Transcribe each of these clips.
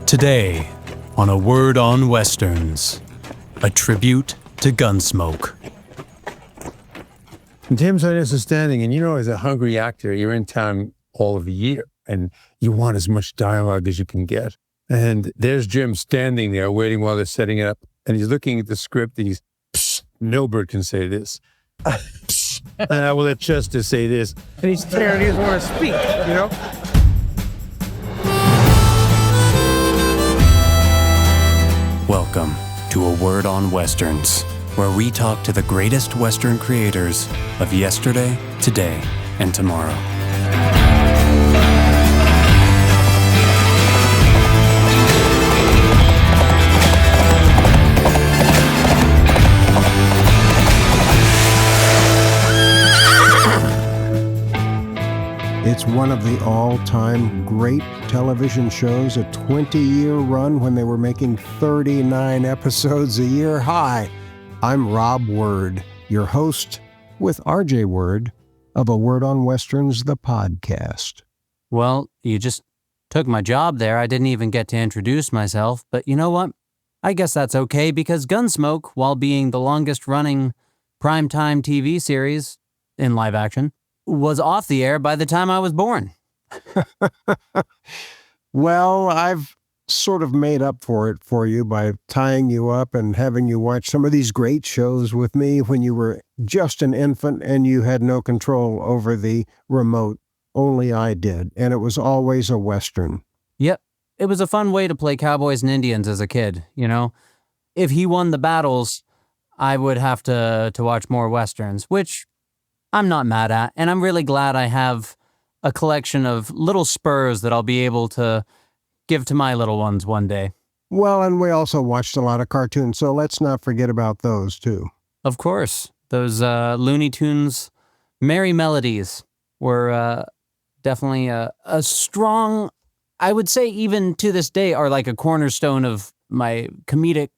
Today, on A Word on Westerns, a tribute to Gunsmoke. Tim's on is standing, and as a hungry actor, you're in town all of the year, and you want as much dialogue as you can get. And there's Jim standing there waiting while they're setting it up, and he's looking at the script, and he's, psst, no bird can say this. Psst, and I will let Chester say this. And he's staring, he doesn't want to speak, Welcome to A Word on Westerns, where we talk to the greatest Western creators of yesterday, today, and tomorrow. It's one of the all-time great television shows, a 20-year run when they were making 39 episodes a year. Hi, I'm Rob Word, your host with RJ Word of A Word on Westerns, the podcast. Well, you just took my job there. I didn't even get to introduce myself, but you know what? I guess that's okay because Gunsmoke, while being the longest-running primetime TV series in live action, was off the air by the time I was born. Well, I've sort of made up for it for you by tying you up and having you watch some of these great shows with me when you were just an infant and you had no control over the remote. Only I did, and it was always a Western. Yep. It was a fun way to play cowboys and Indians as a kid, If he won the battles, I would have to watch more Westerns, which I'm not mad at, and I'm really glad I have a collection of little spurs that I'll be able to give to my little ones one day. Well, and we also watched a lot of cartoons, so let's not forget about those, too. Of course. Those Looney Tunes merry melodies were definitely a strong, I would say even to this day, are like a cornerstone of my comedic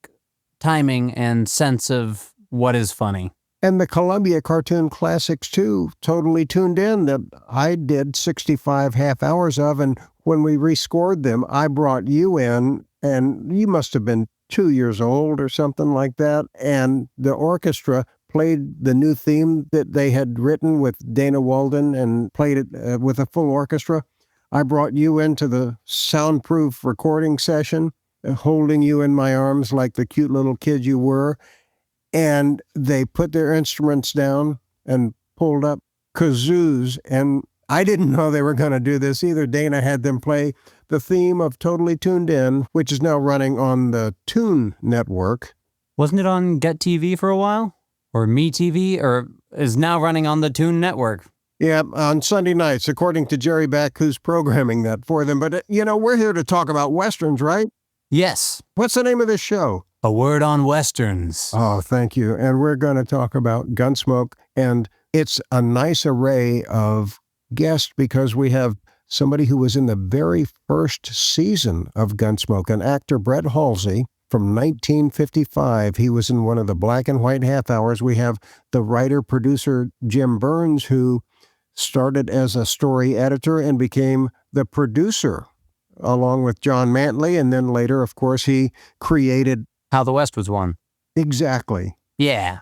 timing and sense of what is funny. And the Columbia Cartoon Classics, too, totally tuned in, that I did 65 half hours of. And when we rescored them, I brought you in, and you must have been 2 years old or something like that. And the orchestra played the new theme that they had written with Dana Walden and played it with a full orchestra. I brought you into the soundproof recording session, holding you in my arms like the cute little kid you were. And they put their instruments down and pulled up kazoos. And I didn't know they were going to do this either. Dana had them play the theme of Totally Tuned In, which is now running on the Toon Network. Wasn't it on Get TV for a while? Or Me TV? Or is now running on the Toon Network? Yeah, on Sunday nights, according to Jerry Beck, who's programming that for them. But, we're here to talk about Westerns, right? Yes. What's the name of this show? A Word on Westerns. Oh, thank you. And we're going to talk about Gunsmoke. And it's a nice array of guests because we have somebody who was in the very first season of Gunsmoke, an actor, Brett Halsey, from 1955. He was in one of the black and white half hours. We have the writer-producer, Jim Byrnes, who started as a story editor and became the producer, along with John Mantley. And then later, of course, he created How the West Was Won. Exactly. Yeah,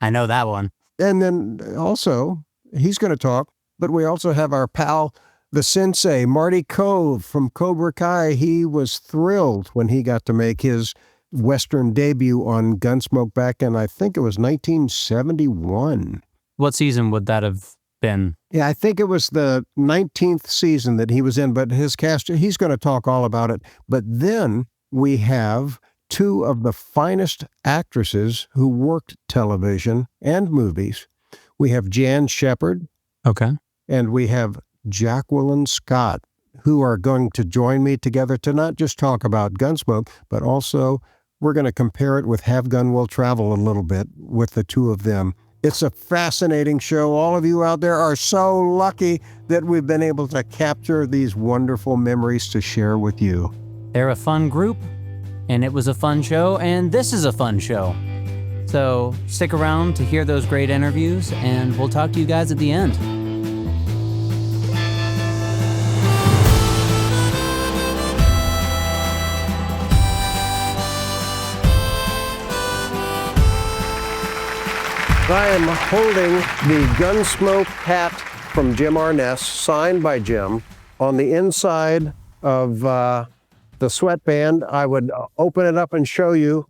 I know that one. And then also, he's going to talk, but we also have our pal, the sensei, Martin Kove from Cobra Kai. He was thrilled when he got to make his Western debut on Gunsmoke back in, I think it was 1971. What season would that have been? Yeah, I think it was the 19th season that he was in, but his cast, he's going to talk all about it. But then we have two of the finest actresses who worked television and movies. We have Jan Shepard. Okay. And we have Jacqueline Scott, who are going to join me together to not just talk about Gunsmoke, but also we're going to compare it with Have Gun Will Travel a little bit with the two of them. It's a fascinating show. All of you out there are so lucky that we've been able to capture these wonderful memories to share with you. They're a fun group, and it was a fun show, and this is a fun show. So stick around to hear those great interviews, and we'll talk to you guys at the end. I am holding the Gunsmoke hat from Jim Byrnes, signed by Jim, on the inside of the sweatband. I would open it up and show you,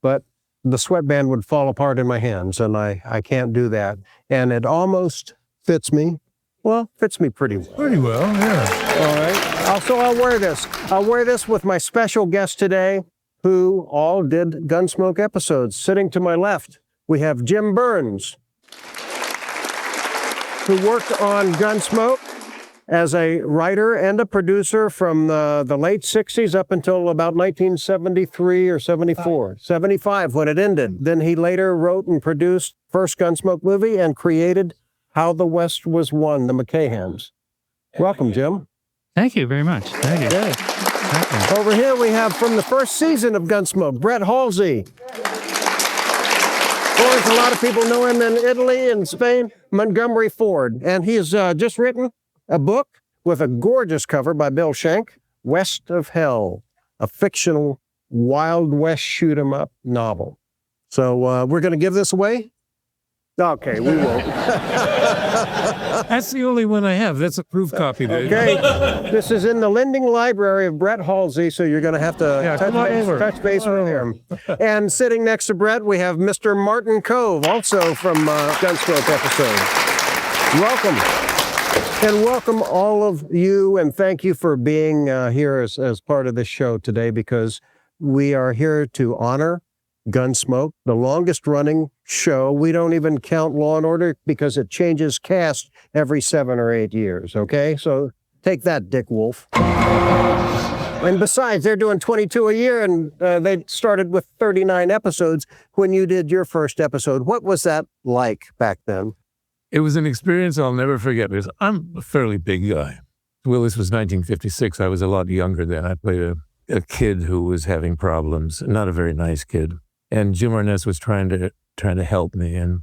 but the sweatband would fall apart in my hands, and I can't do that. And it almost fits me. Well, fits me pretty well. Pretty well, yeah. All right. Also, I'll wear this. I'll wear this with my special guest today, who all did Gunsmoke episodes. Sitting to my left, we have Jim Byrnes, who worked on Gunsmoke as a writer and a producer from the late 60s up until about 1973 or 74, 75 when it ended. Then he later wrote and produced first Gunsmoke movie and created How the West Was Won, the McCahans. Welcome, Jim. Thank you very much. Thank you. Okay. Thank you. Over here we have from the first season of Gunsmoke, Brett Halsey. Of course, a lot of people know him in Italy and Spain, Montgomery Ford. And he has just written a book with a gorgeous cover by Bill Schenck, West of Hell, a fictional Wild West shoot-'em-up novel. So we're going to give this away? Okay, we won't. That's the only one I have. That's a proof copy. Okay, this is in the lending library of Brett Halsey, so you're going to have to touch base with him. And sitting next to Brett, we have Mr. Martin Kove, also from Gunsmoke episode. Welcome. And welcome all of you, and thank you for being here as part of this show today, because we are here to honor Gunsmoke, the longest running show. We don't even count Law and Order because it changes cast every 7 or 8 years, okay? So take that, Dick Wolf. And besides, they're doing 22 a year, and they started with 39 episodes when you did your first episode. What was that like back then? It was an experience I'll never forget because I'm a fairly big guy. Well, this was 1956. I was a lot younger then. I played a kid who was having problems, not a very nice kid. And Jim Byrnes was trying to help me, and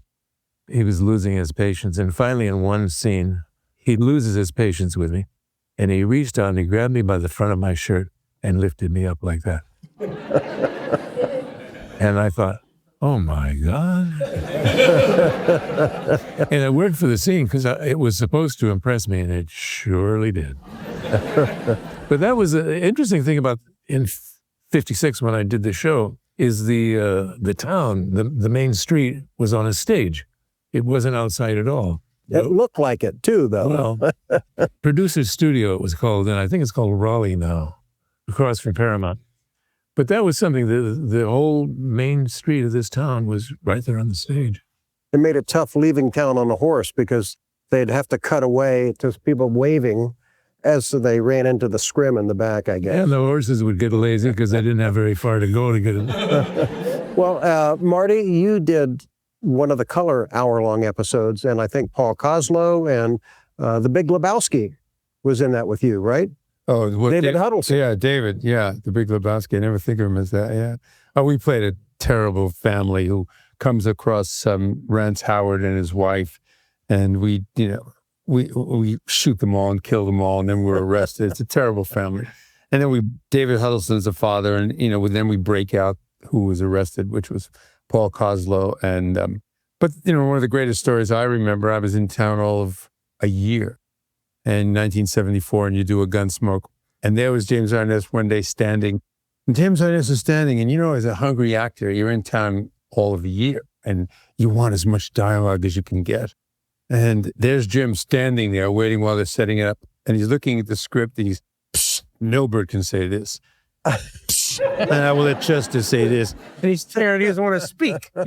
he was losing his patience. And finally, in one scene, he loses his patience with me, and he reached out and he grabbed me by the front of my shirt and lifted me up like that. And I thought, oh my God. And it worked for the scene because it was supposed to impress me, and it surely did. But that was an interesting thing about in 56 when I did the show, is the town, the main street was on a stage. It wasn't outside at all. It looked like it too, though. Well, Producer's Studio it was called, and I think it's called Raleigh now, across from Paramount. But that was something, the whole main street of this town was right there on the stage. It made it tough leaving town on a horse because they'd have to cut away to people waving as they ran into the scrim in the back, I guess. And the horses would get lazy because they didn't have very far to go to get it. Well, Marty, you did one of the color hour-long episodes, and I think Paul Koslow and the Big Lebowski was in that with you, right? Oh, what, David Huddleston. Yeah, David. Yeah, the Big Lebowski. I never think of him as that. Yeah. Oh, we played a terrible family who comes across Rance Howard and his wife, and we shoot them all and kill them all, and then we're arrested. It's a terrible family. And then David Huddleston's the father, and then we break out who was arrested, which was Paul Koslow. And but one of the greatest stories I remember, I was in town all of a year in 1974, and you do a Gunsmoke, and there was James Byrnes one day standing. And James Byrnes is standing, and as a hungry actor, you're in town all of a year, and you want as much dialogue as you can get. And there's Jim standing there waiting while they're setting it up. And he's looking at the script and he's, psst, no bird can say this. And I will let Chester say this. And he's staring, he doesn't want to speak, And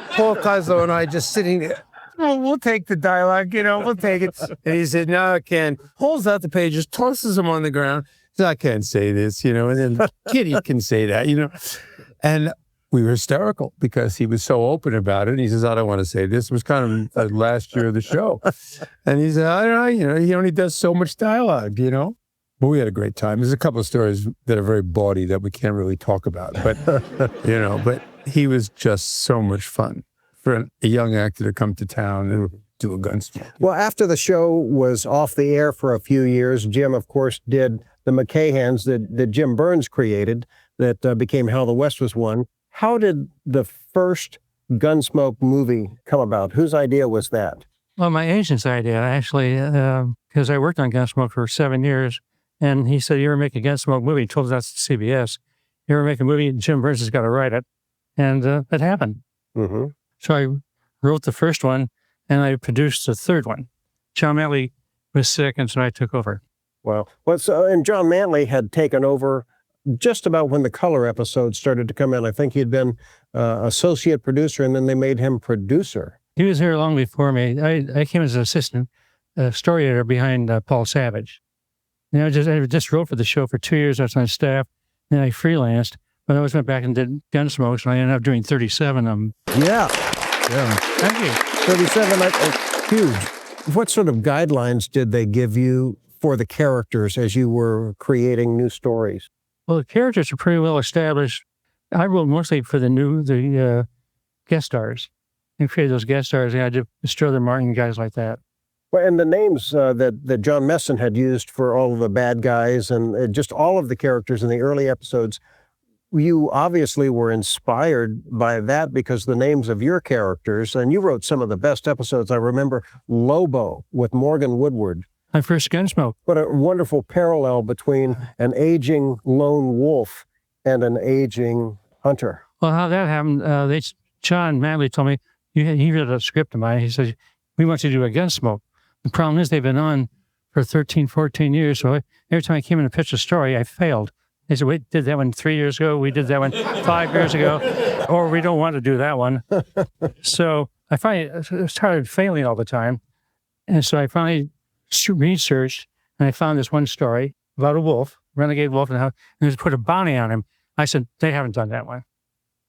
Paul Koslow and I just sitting there, we'll take the dialogue, we'll take it. And he said, no, I can't. Pulls out the pages, tosses them on the ground. Says, I can't say this, and then Kitty can say that, And we were hysterical because he was so open about it. And he says, I don't want to say this. It was kind of the last year of the show. And he said, I don't know, he only does so much dialogue, But we had a great time. There's a couple of stories that are very bawdy that we can't really talk about. But, but he was just so much fun for a young actor to come to town and do a Gunsmoke. Well, after the show was off the air for a few years, Jim, of course, did the McCahans that Jim Byrnes created that became How the West Was Won. How did the first Gunsmoke movie come about? Whose idea was that? Well, my agent's idea, actually, because I worked on Gunsmoke for 7 years, and he said, you ever make a Gunsmoke movie? He told us that's CBS. You ever make a movie? Jim Byrnes has got to write it. And it happened. Mm-hmm. So I wrote the first one, and I produced the third one. John Manley was sick, and so I took over. Wow. Well, and John Manley had taken over just about when the color episodes started to come in. I think he'd been associate producer, and then they made him producer. He was here long before me. I came as an assistant story editor behind Paul Savage. And I just wrote for the show for 2 years. I was on staff. Then I freelanced. But I always went back and did Gunsmoke, and I ended up doing 37 of them. Yeah. Thank you. 37, huge. What sort of guidelines did they give you for the characters as you were creating new stories? Well, the characters are pretty well established. I wrote mostly for the guest stars. And created those guest stars. I did Strother Martin, guys like that. Well, and the names that John Messon had used for all of the bad guys and just all of the characters in the early episodes, you obviously were inspired by that because the names of your characters, and you wrote some of the best episodes. I remember Lobo with Morgan Woodward. My first Gunsmoke. What a wonderful parallel between an aging lone wolf and an aging hunter. Well, how that happened, John Manley told me, he read a script of mine. He said, we want you to do a Gunsmoke. The problem is they've been on for 13, 14 years. So every time I came in to pitch a story, I failed. They said, we did that one 3 years ago. We did that one 5 years ago. Or we don't want to do that one. So I finally started failing all the time. And so I finally researched, and I found this one story about a wolf, renegade wolf, and they put a bounty on him. I said, they haven't done that one.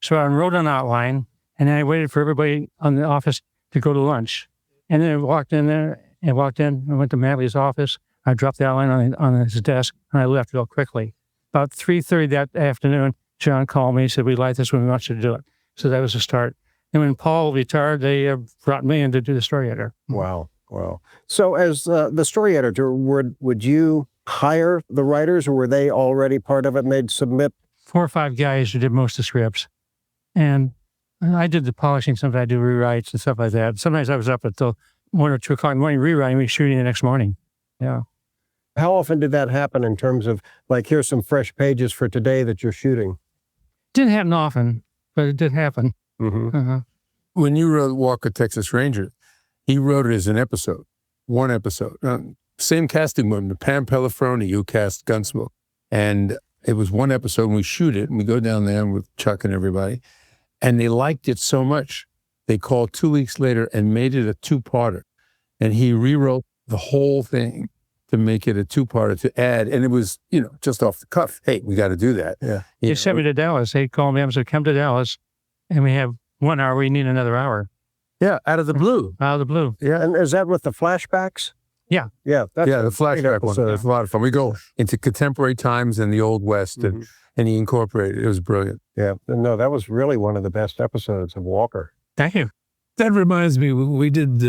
So I wrote an outline, and then I waited for everybody on the office to go to lunch. And then I walked in there, and went to Manley's office. I dropped the outline on his desk, and I left real quickly. About 3:30 that afternoon, John called me and said, we like this one, we want you to do it. So that was the start. And when Paul retired, they brought me in to do the story editor. Wow. So as the story editor, would you hire the writers, or were they already part of it and they'd submit? 4 or 5 guys who did most of the scripts. And I did the polishing. Sometimes I do rewrites and stuff like that. Sometimes I was up until 1 or 2 o'clock in the morning rewriting, we shooting the next morning. Yeah. How often did that happen in terms of, like, here's some fresh pages for today that you're shooting? Didn't happen often, but it did happen. Mm-hmm. When you wrote Walker, Texas Ranger, he wrote it as an episode, one episode. Same casting room, Pam Pelifroni, who cast Gunsmoke. And it was one episode, and we shoot it, and we go down there with Chuck and everybody. And they liked it so much, they called 2 weeks later and made it a 2-parter. And he rewrote the whole thing to make it a 2-parter to add. And it was, just off the cuff. Hey, we got to do that. Yeah. They sent me to Dallas. They called me up and said, come to Dallas. And we have 1 hour. We need another hour. Yeah, out of the blue. Out of the blue. Yeah. And is that with the flashbacks? Yeah. Yeah. The flashback one. It's a lot of fun. We go into contemporary times and the Old West, and he incorporated it. It was brilliant. Yeah. No, that was really one of the best episodes of Walker. Thank you. That reminds me, we did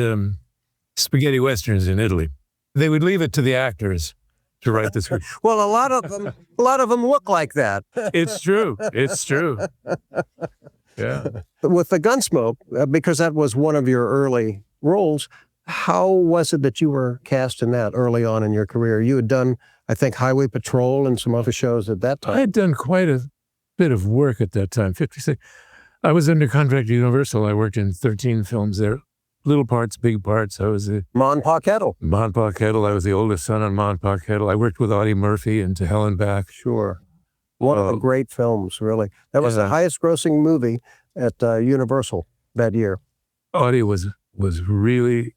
spaghetti westerns in Italy. They would leave it to the actors to write the script. Well, a lot of them look like that. It's true. Yeah. With the Gunsmoke, because that was one of your early roles, how was it that you were cast in that early on in your career? You had done, I think, Highway Patrol and some other shows at that time. I had done quite a bit of work at that time, 56. I was under contract at Universal. I worked in 13 films there. Little parts, big parts. I was Mon Pa Kettle. Mon Pa Kettle. I was the oldest son on Mon Pa Kettle. I worked with Audie Murphy and To Hell and Back. Sure. One of the great films, really. That was the highest grossing movie at Universal that year. Audie was really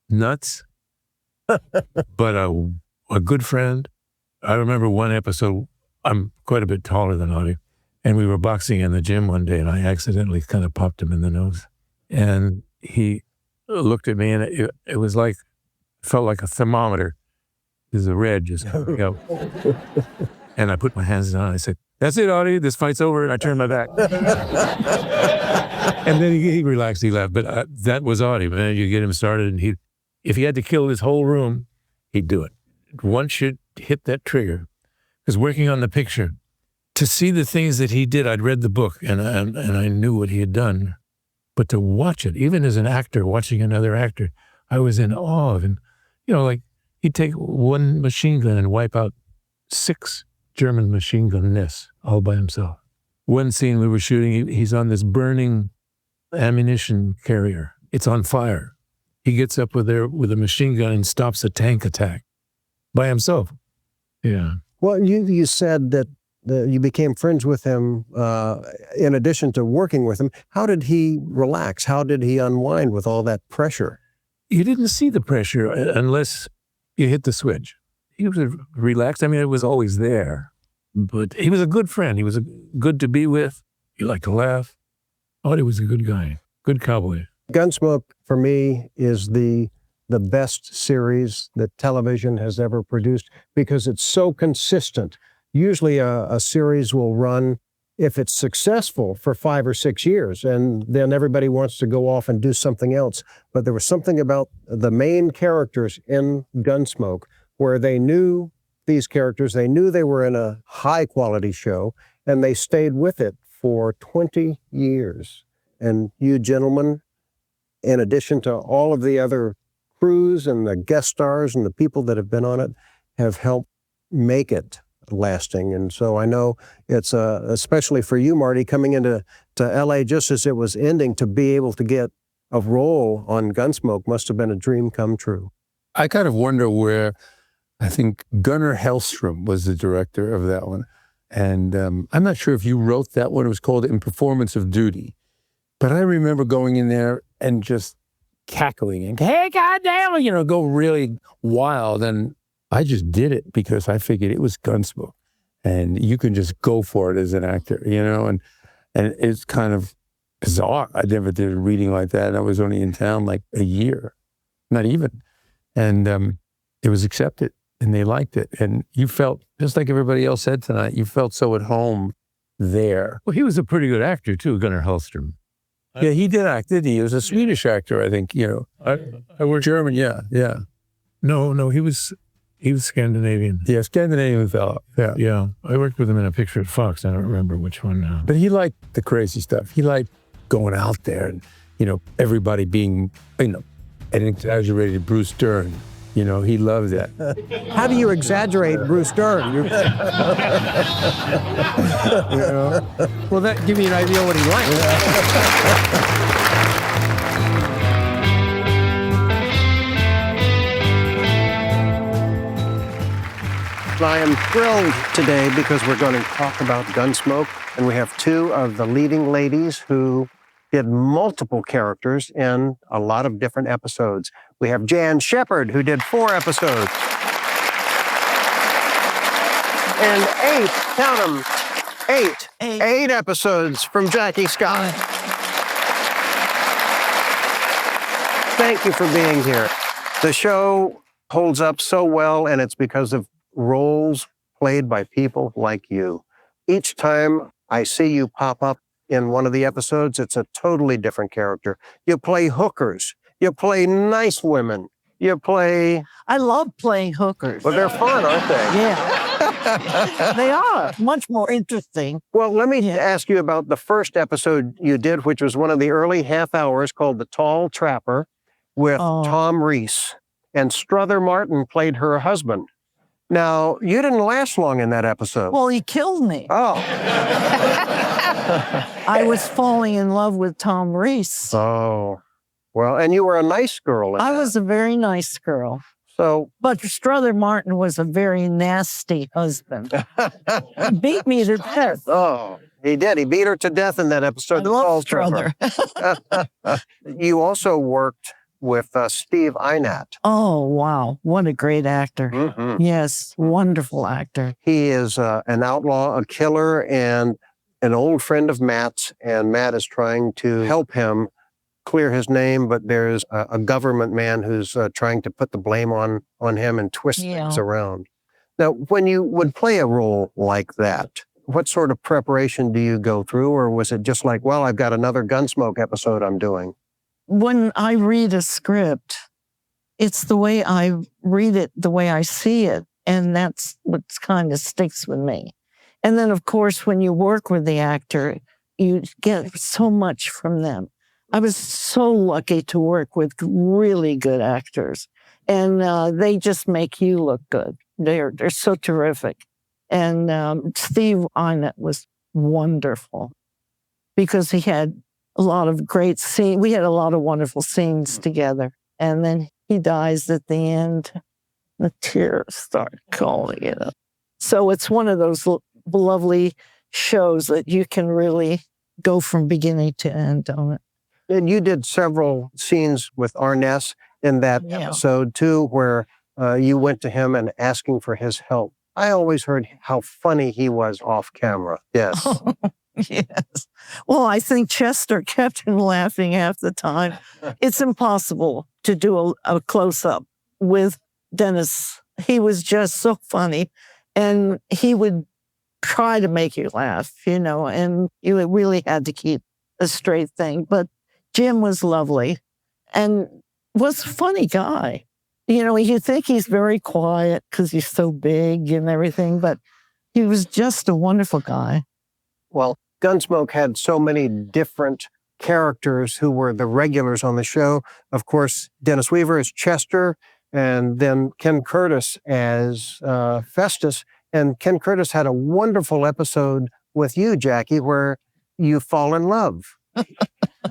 nuts, but a good friend. I remember one episode, I'm quite a bit taller than Audie, and we were boxing in the gym one day, and I accidentally kind of popped him in the nose. And he looked at me, and it was like, felt like a thermometer. There's a red just coming up. And I put my hands down, and I said, that's it, Audie, this fight's over, and I turned my back. And then he relaxed, he laughed. But that was Audie, man. You get him started, and if he had to kill this whole room, he'd do it. Once you hit that trigger, because working on the picture, to see the things that he did, I'd read the book, and I knew what he had done. But to watch it, even as an actor, watching another actor, I was in awe of him. Like he'd take one machine gun and wipe out 6 German machine gun nests all by himself. One scene we were shooting, he's on this burning ammunition carrier. It's on fire. He gets up with a machine gun and stops a tank attack by himself. Yeah. Well, you said that you became friends with him in addition to working with him. How did he relax? How did he unwind with all that pressure? You didn't see the pressure unless you hit the switch. He was relaxed. I mean, it was always there. But he was a good friend. He was good to be with. He liked to laugh. Oh, he was a good guy. Good cowboy. Gunsmoke, for me, is the best series that television has ever produced because it's so consistent. Usually a series will run, if it's successful, for 5 or 6 years, and then everybody wants to go off and do something else. But there was something about the main characters in Gunsmoke where they knew these characters, they knew they were in a high-quality show, and they stayed with it for 20 years. And you gentlemen, in addition to all of the other crews and the guest stars and the people that have been on it, have helped make it lasting. And so I know it's especially for you, Marty, coming into LA just as it was ending, to be able to get a role on Gunsmoke must have been a dream come true. I kind of wonder where, I think Gunnar Hellstrom was the director of that one. And I'm not sure if you wrote that one. It was called In Performance of Duty. But I remember going in there and just cackling and, hey, goddamn, go really wild. And I just did it because I figured it was Gunsmoke. And you can just go for it as an actor, and it's kind of bizarre. I never did a reading like that. And I was only in town like a year, not even. And it was accepted and they liked it. And you felt, just like everybody else said tonight, you felt so at home there. Well, he was a pretty good actor too, Gunnar Hellstrom. Yeah, he did act, didn't he? He was a Swedish actor, I think, I worked German, yeah. No, he was Scandinavian. Yeah, Scandinavian fellow. Yeah. Yeah. I worked with him in a picture at Fox. I don't remember which one now. But he liked the crazy stuff. He liked going out there and, everybody being, an exaggerated Bruce Dern. He loved that. How do you exaggerate Bruce Dern? Well, that give me an idea what he liked. I am thrilled today because we're going to talk about Gunsmoke, and we have 2 of the leading ladies who did multiple characters in a lot of different episodes. We have Jan Shepard, who did 4 episodes. And 8, count them, 8 episodes from Jackie Scott. Thank you for being here. The show holds up so well, and it's because of roles played by people like you. Each time I see you pop up in one of the episodes, it's a totally different character. You play hookers. You play nice women. You play... I love playing hookers. Well, they're fun, aren't they? Yeah. They are. Much more interesting. Well, let me ask you about the first episode you did, which was one of the early half hours called The Tall Trapper with Tom Reese. And Strother Martin played her husband. Now, you didn't last long in that episode. Well, he killed me. Oh. I was falling in love with Tom Reese. Oh. Well, and you were a nice girl. I was a very nice girl. So, but Strother Martin was a very nasty husband. He beat me to death. Oh, he did. He beat her to death in that episode. I love Strother. You also worked with Steve Einat. Oh, wow. What a great actor. Mm-hmm. Yes, wonderful actor. He is an outlaw, a killer, and an old friend of Matt's, and Matt is trying to help him clear his name, but there's a government man who's trying to put the blame on him and twist things around. Now, when you would play a role like that, what sort of preparation do you go through, or was it just like, well, I've got another Gunsmoke episode I'm doing? When I read a script, it's the way I read it, the way I see it, and that's what kind of sticks with me. And then, of course, when you work with the actor, you get so much from them. I was so lucky to work with really good actors, and they just make you look good. They're so terrific. And Steve Arnett was wonderful because he had a lot of great scenes. We had a lot of wonderful scenes together. And then he dies at the end. The tears start calling it up. So it's one of those lovely shows that you can really go from beginning to end on it. And you did several scenes with Arness in that episode too, where you went to him and asking for his help. I always heard how funny he was off camera. Yes. Yes. Well, I think Chester kept him laughing half the time. It's impossible to do a close-up with Dennis. He was just so funny, and he would try to make you laugh, and you really had to keep a straight thing. But Jim was lovely and was a funny guy. You think he's very quiet because he's so big and everything, but he was just a wonderful guy. Well, Gunsmoke had so many different characters who were the regulars on the show. Of course, Dennis Weaver as Chester, and then Ken Curtis as Festus. And Ken Curtis had a wonderful episode with you, Jackie, where you fall in love.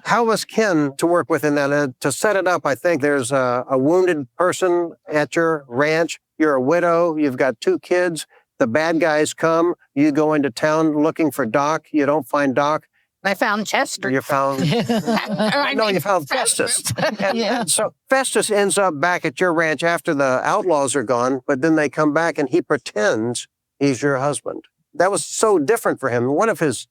How was Ken to work with in that? To set it up, I think there's a wounded person at your ranch. You're a widow. You've got 2 kids. The bad guys come. You go into town looking for Doc. You don't find Doc. I found Chester. You found... No, you found Festus. And so Festus ends up back at your ranch after the outlaws are gone, but then they come back and he pretends he's your husband. That was so different for him. One of his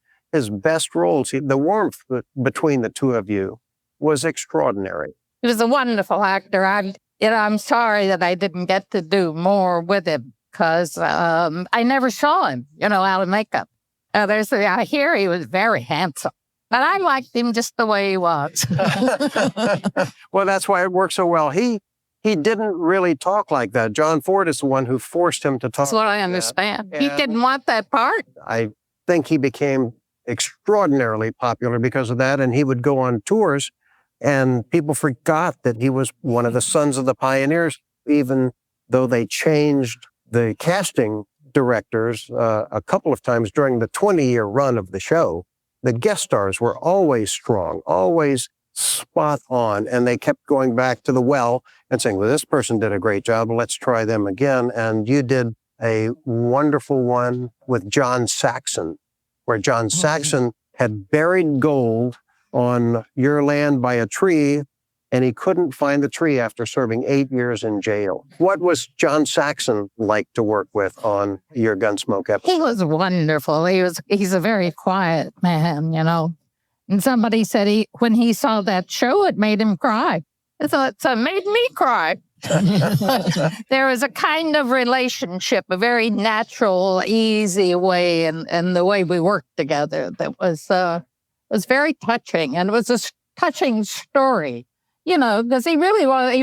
best roles, the warmth between the two of you was extraordinary. He was a wonderful actor. I'm sorry that I didn't get to do more with him because I never saw him, out of makeup. I hear he was very handsome, but I liked him just the way he was. Well, that's why it worked so well. He didn't really talk like that. John Ford is the one who forced him to talk. That's what I understand. He didn't want that part. I think he became extraordinarily popular because of that, and he would go on tours, and people forgot that he was one of the sons of the pioneers, even though they changed the casting directors a couple of times during the 20-year run of the show. The guest stars were always strong, always spot on, and they kept going back to the well and saying, well, this person did a great job, let's try them again. And you did a wonderful one with John Saxon, where John Saxon had buried gold on your land by a tree, and he couldn't find the tree after serving 8 years in jail. What was John Saxon like to work with on your Gunsmoke episode? He was wonderful. He's a very quiet man, And somebody said when he saw that show, it made him cry. I thought, so it made me cry. There was a kind of relationship, a very natural, easy way, and the way we worked together that was very touching, and it was a touching story, because he really was.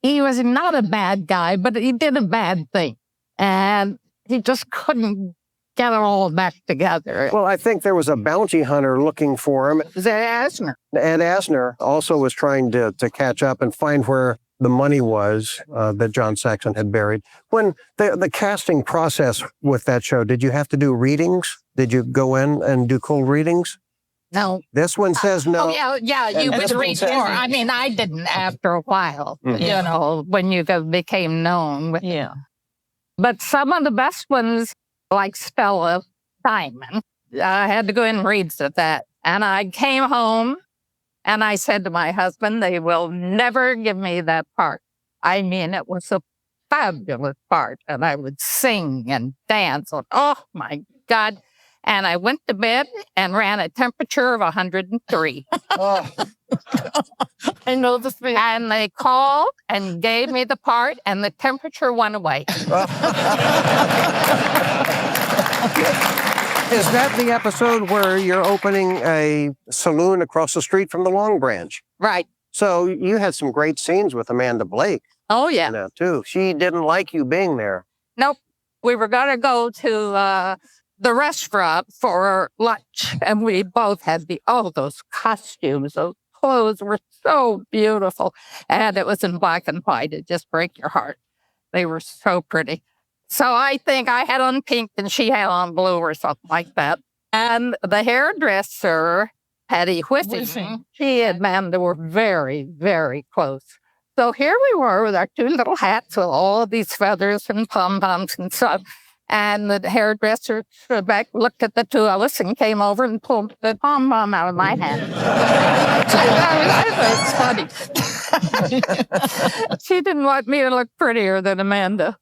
He was not a bad guy, but he did a bad thing, and he just couldn't get it all back together. Well, I think there was a bounty hunter looking for him. Was that Asner? Ed Asner also was trying to catch up and find where the money was that John Saxon had buried. When the casting process with that show, did you have to do readings? Did you go in and do cold readings? No. This one says no. Oh, yeah, you would read more. I mean, I didn't after a while, when you became known. Yeah. But some of the best ones, like Stella Diamond, I had to go in and read that. And I came home and I said to my husband, they will never give me that part. I mean, it was a fabulous part. And I would sing and dance. Oh, my God. And I went to bed and ran a temperature of 103. Oh. I know the feeling. And they called and gave me the part, and the temperature went away. Is that the episode where you're opening a saloon across the street from the Long Branch? Right. So you had some great scenes with Amanda Blake. Oh, yeah. Now, too. She didn't like you being there. Nope. We were going to go to the restaurant for lunch, and we both had those costumes, those clothes were so beautiful. And it was in black and white. It'd just break your heart. They were so pretty. So I think I had on pink and she had on blue or something like that. And the hairdresser, Patty Whitting, she and Amanda were very, very close. So here we were with our two little hats with all of these feathers and pom-poms and stuff. And the hairdresser stood back, looked at the two of us, and came over and pulled the pom-pom out of my hand. I thought it was funny. She didn't want me to look prettier than Amanda.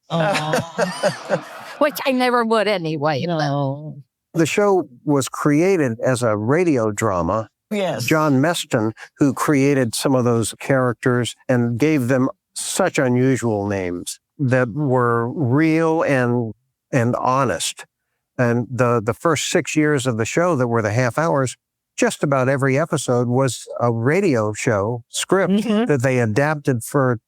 Which I never would anyway. No. The show was created as a radio drama. Yes. John Meston, who created some of those characters and gave them such unusual names that were real and honest. And the first 6 years of the show that were the half hours, just about every episode was a radio show script that they adapted for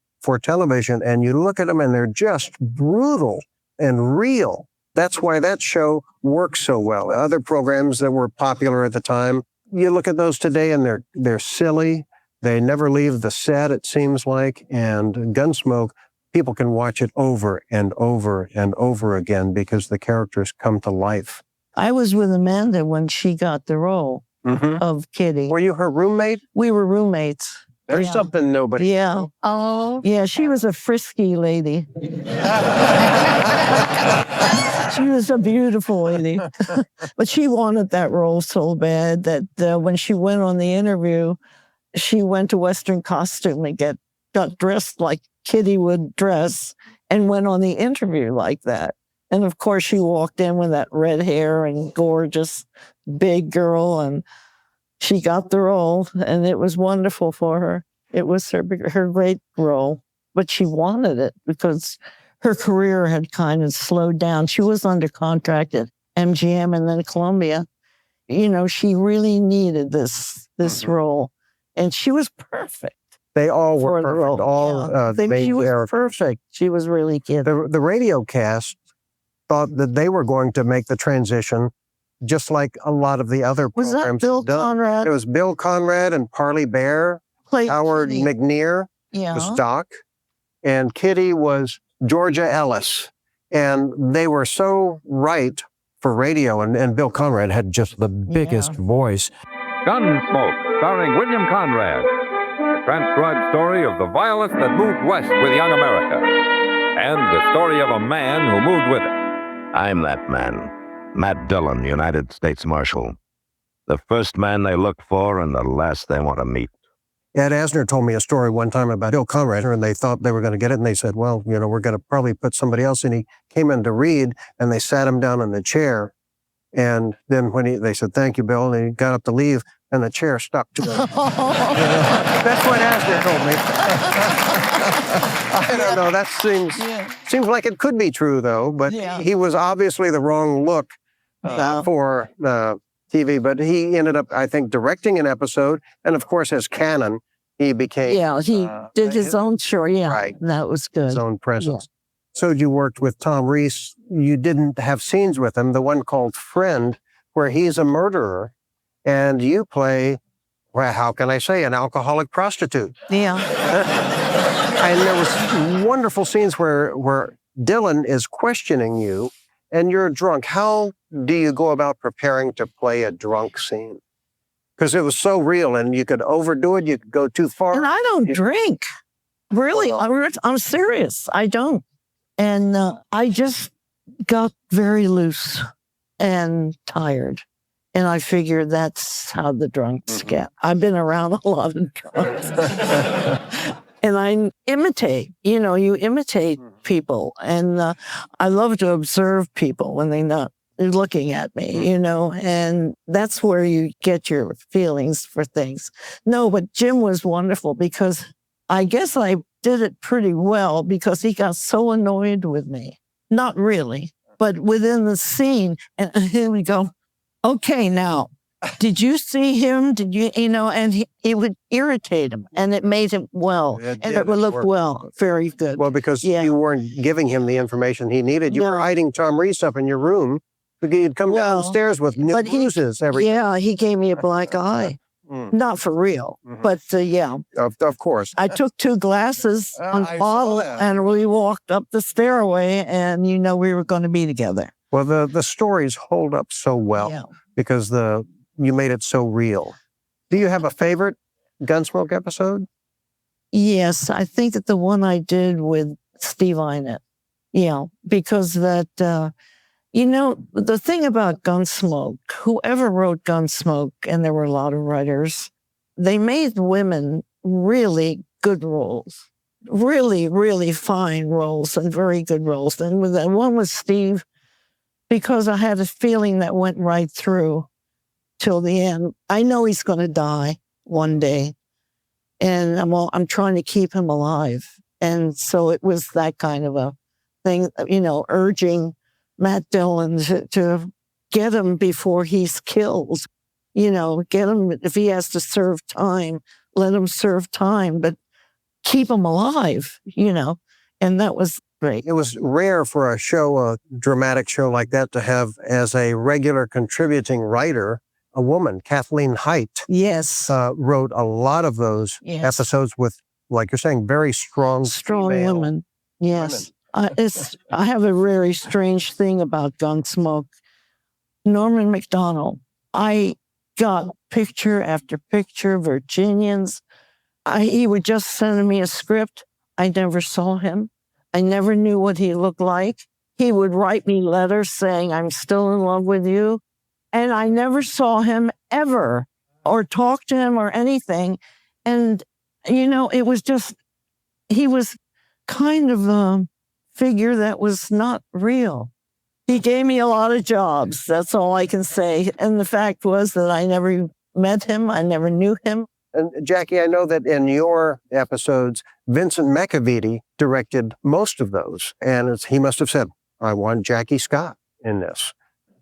television. And you look at them and they're just brutal and real. That's why that show works so well. Other programs that were popular at the time, you look at those today and they're silly. They never leave the set, it seems like. And Gunsmoke, people can watch it over and over and over again because the characters come to life. I was with Amanda when she got the role of Kitty. Were you her roommate? We were roommates. There's something nobody. Yeah. Oh. Yeah, she was a frisky lady. She was a beautiful lady. But she wanted that role so bad that when she went on the interview, she went to Western costume and got dressed like Kitty would dress and went on the interview like that. And of course, she walked in with that red hair and gorgeous big girl, and she got the role, and it was wonderful for her. It was her great role, but she wanted it because her career had kind of slowed down. She was under contract at MGM and then Columbia. You know, she really needed this role, and she was perfect. They all were for the perfect. role. All She was perfect. She was really good. The radio cast thought that they were going to make the transition just like a lot of the other Was programs. that Bill done. Conrad? It was Bill Conrad and Parley Bear. Played Howard Kitty. McNear was Doc. And Kitty was Georgia Ellis. And they were so right for radio. And Bill Conrad had just the biggest voice. Gunsmoke, starring William Conrad. The transcribed story of the violence that moved west with young America. And the story of a man who moved with it. I'm that man. Matt Dillon, United States Marshal. The first man they look for and the last they want to meet. Ed Asner told me a story one time about Bill Conrad, and they thought they were going to get it, and they said, well, you know, we're going to probably put somebody else in. He came in to read, and they sat him down in the chair, and then when they said, thank you, Bill, and he got up to leave, and the chair stuck to him. That's what Asner told me. I don't know, that seems like it could be true, though, but he was obviously the wrong look for TV, but he ended up, I think, directing an episode, and of course, as canon, he became... Yeah, he did his own show, Right. That was good. His own presence. So you worked with Tom Reese. You didn't have scenes with him, the one called Friend, where he's a murderer, and you play, well, how can I say, an alcoholic prostitute. Yeah. And there was wonderful scenes where Dylan is questioning you, and you're drunk. How do you go about preparing to play a drunk scene? Because it was so real, and you could overdo it, you could go too far. And I don't drink. Really, I'm serious. I don't. And I just got very loose and tired. And I figured that's how the drunks get. I've been around a lot of drunks. And I imitate, you imitate people. And I love to observe people when they're not looking at me, and that's where you get your feelings for things. No, but Jim was wonderful because I guess I did it pretty well because he got so annoyed with me. Not really, but within the scene. And he would go, okay, now, did you see him? Did you, and he would irritate him, and it made him and it would look well, very good. Well, because you weren't giving him the information he needed. You were hiding Tom Reese up in your room. He'd come down the stairs with new bruises every he gave me a black eye. Not for real, but yeah. Of course. I took 2 glasses on I the saw bottle that. and we walked up the stairway and we were going to be together. Well, the stories hold up so well Yeah. because you made it so real. Do you have a favorite Gunsmoke episode? Yes, I think that the one I did with Steve Inett. Yeah, because that, the thing about Gunsmoke, whoever wrote Gunsmoke, and there were a lot of writers, they made women really good roles. Really, really fine roles and very good roles. And with that one with Steve, because I had a feeling that went right through till the end. I know he's going to die one day. And I'm trying to keep him alive. And so it was that kind of a thing, urging Matt Dillon to get him before he's killed. Get him, if he has to serve time, let him serve time, but keep him alive, and that was great. It was rare for a dramatic show like that, to have as a regular contributing writer a woman. Kathleen Haidt Yes. wrote a lot of those episodes with, like you're saying, very strong women. Yes. I have a very strange thing about Gunsmoke. Norman MacDonald. I got picture after picture, Virginians. He would just send me a script. I never saw him. I never knew what he looked like. He would write me letters saying, I'm still in love with you. And I never saw him ever or talk to him or anything. And, it was just, he was kind of a figure that was not real. He gave me a lot of jobs. That's all I can say. And the fact was that I never met him. I never knew him. And Jackie, I know that in your episodes, Vincent McAveety directed most of those. And he must have said, I want Jackie Scott in this.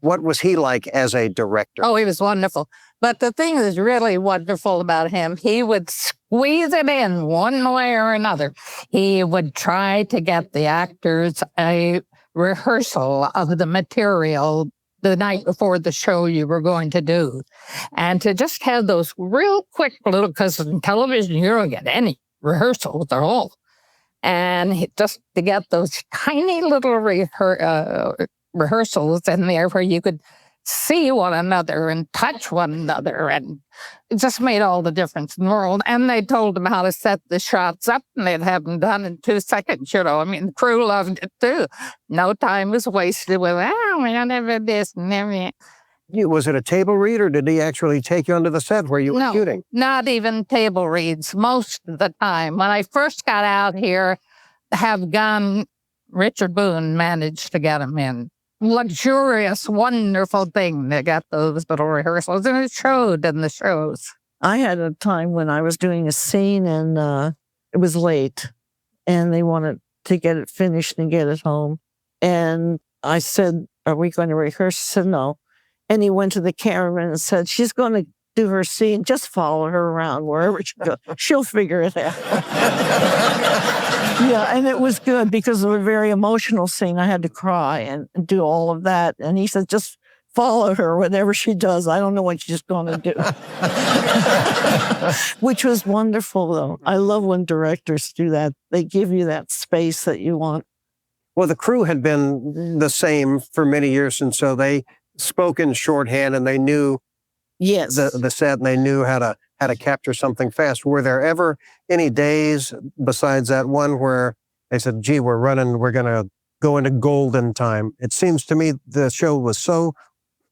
What was he like as a director? Oh, he was wonderful. But the thing that's really wonderful about him, he would squeeze it in one way or another. He would try to get the actors a rehearsal of the material the night before the show you were going to do. And to just have those real quick little, because in television, you don't get any rehearsals at all. And just to get those tiny little rehearsals in there where you could see one another and touch one another, and it just made all the difference in the world. And they told them how to set the shots up, and they'd have them done in 2 seconds. The crew loved it too. No time was wasted with, never this, never. Was it a table read, or did he actually take you onto the set where you were shooting? Not even table reads most of the time. When I first got out here, Richard Boone managed to get him in. Luxurious, wonderful thing to get those little rehearsals, and it showed in the shows. I had a time when I was doing a scene and it was late and they wanted to get it finished and get it home. And I said, are we going to rehearse? He said, no. And he went to the cameraman and said, she's going to do her scene. Just follow her around wherever she goes. She'll figure it out. Yeah, and it was good because it was a very emotional scene. I had to cry and do all of that. And he said, just follow her, whatever she does. I don't know what she's going to do. Which was wonderful, though. I love when directors do that. They give you that space that you want. Well, the crew had been the same for many years, and so they spoke in shorthand, and they knew the set, and they knew how to capture something fast. Were there ever any days besides that one where they said, gee, we're going to go into golden time? It seems to me the show was so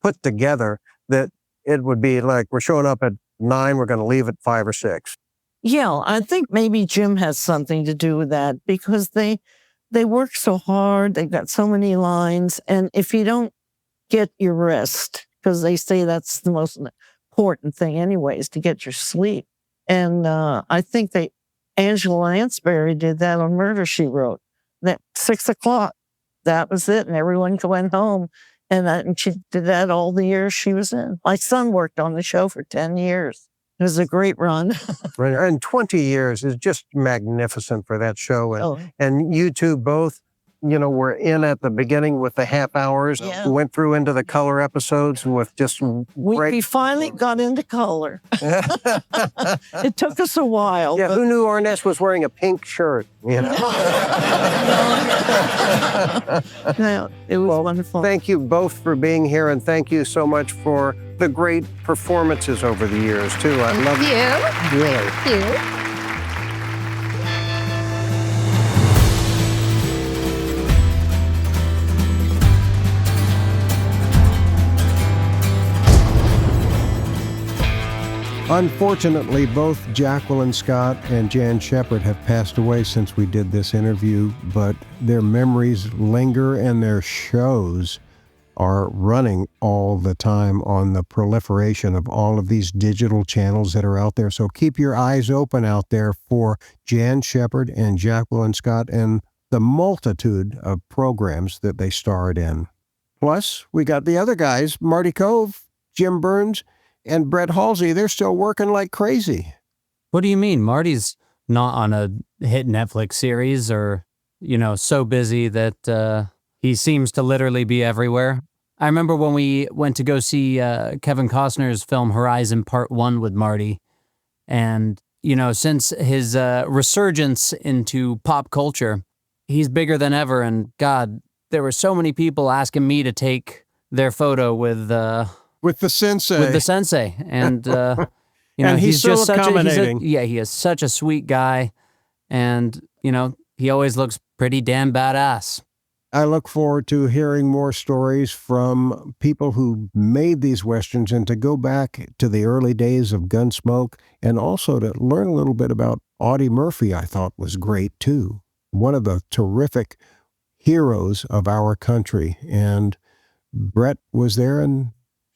put together that it would be like, we're showing up at 9, we're going to leave at 5 or 6. Yeah, I think maybe Jim has something to do with that because they work so hard. They've got so many lines. And if you don't get your rest, because they say that's the most important thing anyways, to get your sleep. And I think Angela Lansbury did that on Murder, She Wrote. At 6 o'clock, that was it. And everyone went home. And she did that all the years she was in. My son worked on the show for 10 years. It was a great run. And 20 years is just magnificent for that show. And you two both were in at the beginning with the half hours, Yeah. went through into the color episodes with just We finally got into color. It took us a while. Yeah, but- who knew Arness was wearing a pink shirt? Yeah, it was wonderful. Thank you both for being here, and thank you so much for the great performances over the years, too. I love You. Really. You. Unfortunately, both Jacqueline Scott and Jan Shepard have passed away since we did this interview, but their memories linger and their shows are running all the time on the proliferation of all of these digital channels that are out there. So keep your eyes open out there for Jan Shepard and Jacqueline Scott and the multitude of programs that they starred in. Plus, we got the other guys, Martin Kove, Jim Byrnes, and Brett Halsey. They're still working like crazy. What do you mean? Marty's not on a hit Netflix series or, so busy that he seems to literally be everywhere. I remember when we went to go see Kevin Costner's film Horizon Part 1 with Marty. And, since his resurgence into pop culture, he's bigger than ever. And God, there were so many people asking me to take their photo with the sensei. And, and he's so just accommodating. He is such a sweet guy. And, he always looks pretty damn badass. I look forward to hearing more stories from people who made these Westerns and to go back to the early days of Gunsmoke and also to learn a little bit about Audie Murphy. I thought was great too. One of the terrific heroes of our country. And Brett was there and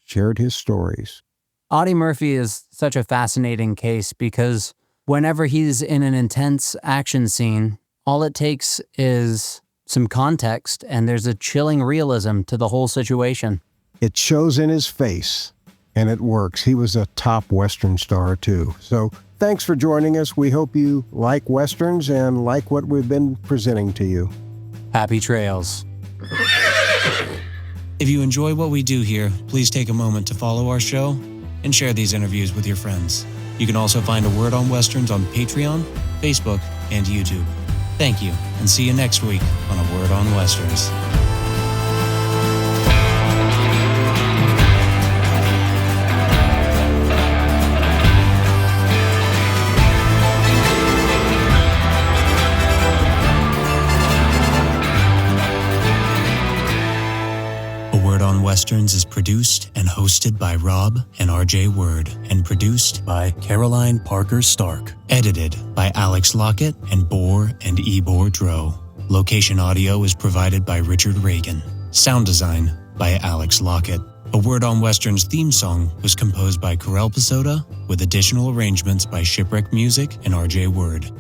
shared his stories. Audie Murphy is such a fascinating case because whenever he's in an intense action scene, all it takes is some context and there's a chilling realism to the whole situation. It shows in his face and it works. He was a top Western star too. So thanks for joining us. We hope you like Westerns and like what we've been presenting to you. Happy trails. If you enjoy what we do here, please take a moment to follow our show and share these interviews with your friends. You can also find A Word on Westerns on Patreon, Facebook, and YouTube. Thank you, and see you next week on A Word on Westerns. Westerns is produced and hosted by Rob and RJ Word and produced by Caroline Parker Stark. Edited by Alex Lockett and Boar and Ebor Dro. Location audio is provided by Richard Reagan. Sound design by Alex Lockett. A Word on Westerns theme song was composed by Karel Pasoda with additional arrangements by Shipwreck Music and RJ Word.